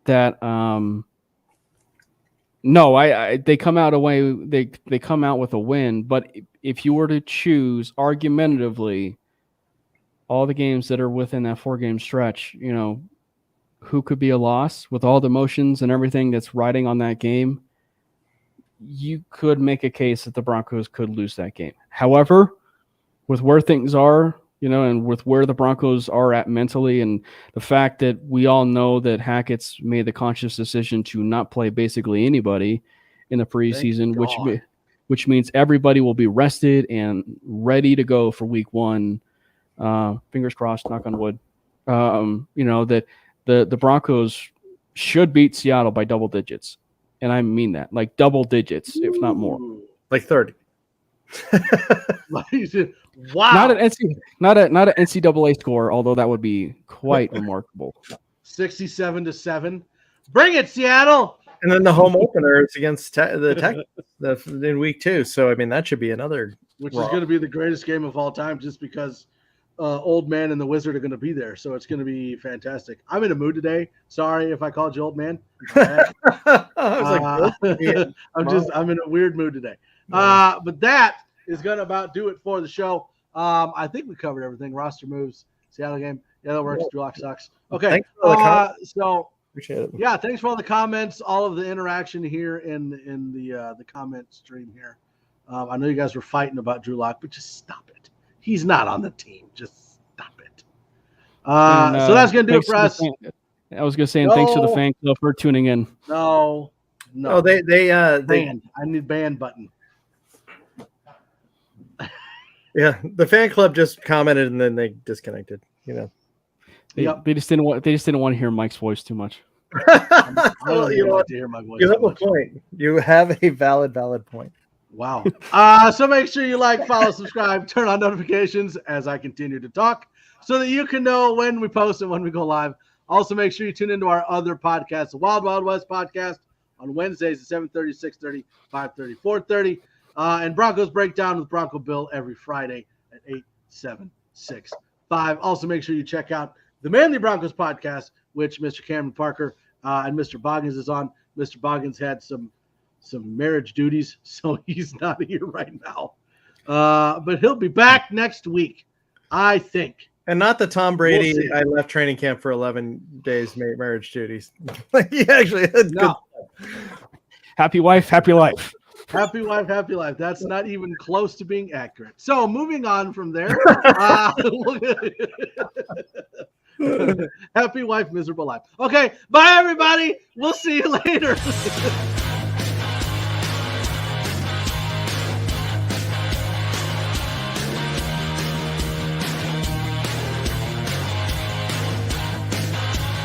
that they come out they come out with a win. But if you were to choose argumentatively all the games that are within that 4-game stretch, who could be a loss with all the emotions and everything that's riding on that game, you could make a case that the Broncos could lose that game. However, with where things are, and with where the Broncos are at mentally, and the fact that we all know that Hackett's made the conscious decision to not play basically anybody in the preseason, which means everybody will be rested and ready to go for week 1. Fingers crossed, knock on wood. That the Broncos should beat Seattle by double digits. And I mean that, like double digits, if not more. Like 30. Wow. Not an NCAA score, although that would be quite remarkable. 67-7. Bring it, Seattle. And then the home opener is against the Tech in week 2. So, I mean, that should be another. Which is going to be the greatest game of all time just because Old Man and the Wizard are going to be there. So it's going to be fantastic. I'm in a mood today. Sorry if I called you Old Man. I was I'm in a weird mood today. But that is going to about do it for the show. I think we covered everything. Roster moves, Seattle game. Yeah, that works. Drew Lock sucks. Okay. So appreciate it. Yeah, thanks for all the comments, all of the interaction here in the comment stream here. I know you guys were fighting about Drew Lock, but just stop it. He's not on the team. Just stop it. So that's going to do it for us. I was going to say, and thanks to the fan club for tuning in. No. Oh, they banned. I need ban button. Yeah, the fan club just commented and then they disconnected. You know, they just didn't want to hear Mike's voice too much. I you want to hear my voice. You have a point. You have a valid point. Wow. So make sure you like, follow, subscribe, turn on notifications as I continue to talk so that you can know when we post and when we go live. Also, make sure you tune into our other podcasts, the Wild Wild West podcast on Wednesdays at 7:30, 6:30, 5:30, 4:30. And Broncos Breakdown with Bronco Bill every Friday at 8, 7, 6, 5. Also, make sure you check out the Manly Broncos podcast, which Mr. Cameron Parker and Mr. Boggins is on. Mr. Boggins had some marriage duties, so he's not here right now. But he'll be back next week, I think. And not the Tom Brady, I left training camp for 11 days marriage duties. He actually had good. Happy wife, happy life. Happy wife, happy life. That's not even close to being accurate. So moving on from there. Happy wife, miserable life. Okay, bye everybody. We'll see you later.